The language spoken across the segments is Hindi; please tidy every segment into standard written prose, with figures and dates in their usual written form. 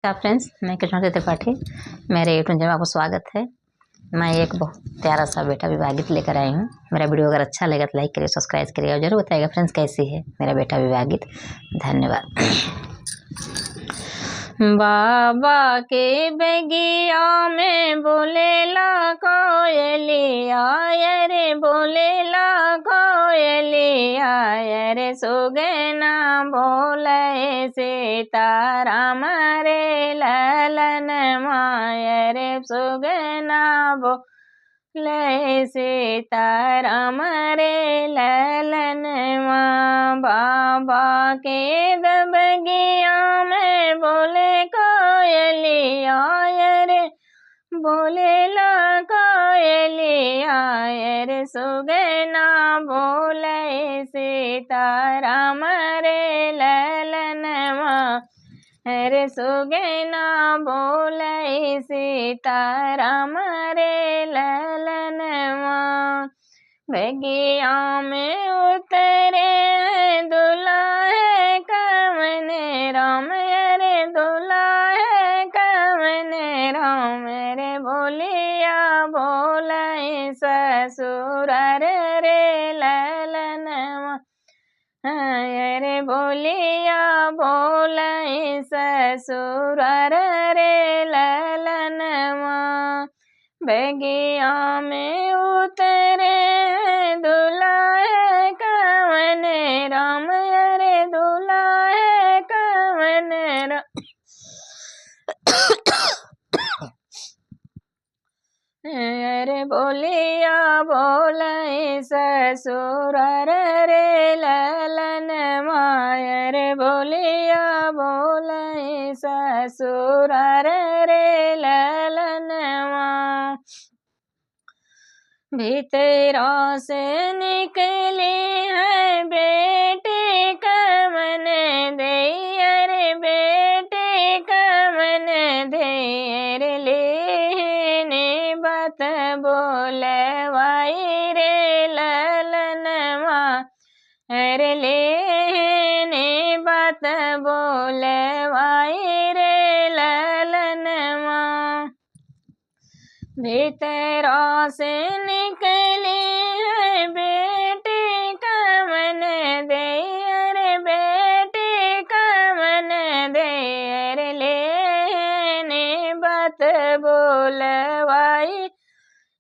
फ्रेंड्स, मैं कृष्णा त्रिपाठी। मेरे यूट्यूब चैनल में आपको स्वागत है। मैं एक बहुत प्यारा सा बेटा विवाहित लेकर आई हूँ। मेरा वीडियो अगर अच्छा लगा तो लाइक करिए, सब्सक्राइब करिए और जरूर बताइएगा फ्रेंड्स कैसी है मेरा बेटा विवाहित। धन्यवाद। बाबा के बगिया में बोलेला कोयलिया रे, बोलेला कोयलिया रे, सुगना बोले सीताराम रे ललन माय रे, सुगना बोले सीताराम रे ललन माँ। बाबा के बगिया में बोले कोयलिया रे, बोलेला कोयलिया रे, सुगना बोले सीताराम रे ललन माँ रे, सुगना बोले सीताराम रे ललन माँ। बगिया में उतरे दुल्हा कवन राम रे, दुल्हा कवन राम रे, बोलिया बोले ससुर रे ललन रे, बोलिया बोले ससुर रे ललन माँ। बगिया में उतरे दुल्हा कवन राम रे, दुल्हा कवन राम रे, बोलिया बोले ससुर रे ललन माय रे, बोलिया बोले ससुर रे ललन माँ। भीतरा से निकली है बेटी कवन दे रे, बेटी कवन दे रे, लेने बात बोलवाई रे ललन माँ रे, लेने बात बोलवाई रे ललन माँ। भीतरा से निकली है बेटी कवन दे रे, बेटी कवन दे रे, लेने बात बोलवाई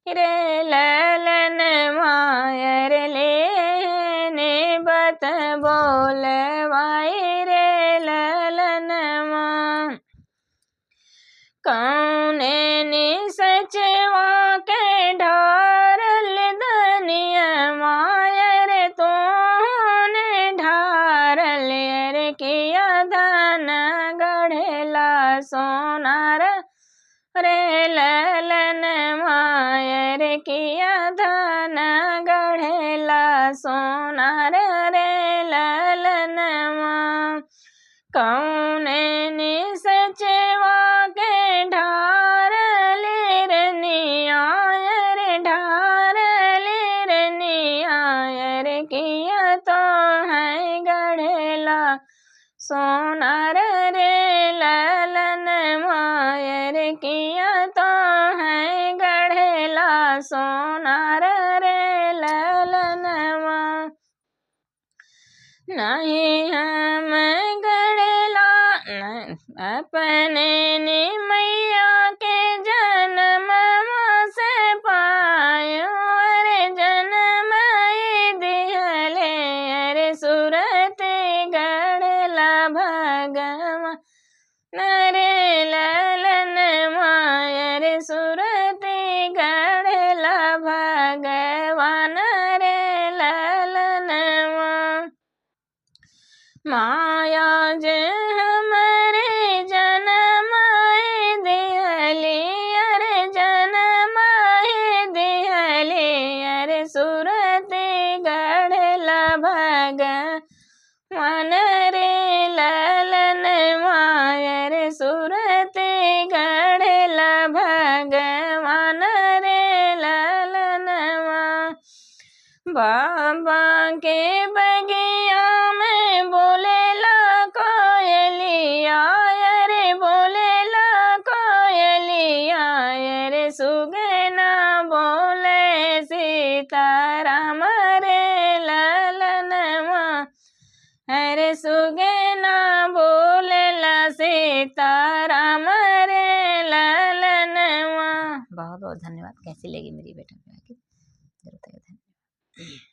रे ललन माय रे, लेने बात बोलवाई रे ललन माँ। कौने सचवा के ढारल धनिया माय रे, तूने ढारल रे, किया धन गढ़ेला सोनार रे ललन माय रे, किया धन गढ़ेला सोनार रे ललन माँ। कौने सचवा के ढारल रनिया रे, ढारल रनिया रे, किया तो है गढ़ेला सोनार रे ललन माय रे, किया तो है गढ़ेला सोनार रे ललन माँ। नहीं हम गढ़ेला अपने मैया के जन्म से पायो रे, जन्म दिहले रे, सूरत गढ़ला भगवान रे ललन माय रे, सूरत गढ़ला भगवान रे ललन माँ। माया जे हमरे जन्म दिहली अरे, जन्म दिहली अरे, सूरत गढ़ला भगवान रे ललन माय रे, सूरत गढ़ला भगवान रे ललन माँ। बाबा के बगिया में बोलेला कोयलिया रे, बोले सीताराम रे ललनवा, अरे सुगना बोलेला सीताराम रे ललनवा। बहुत बहुत धन्यवाद। कैसी लगी मेरी बेटा विवाह की, जरूर बताइए। धन्यवाद।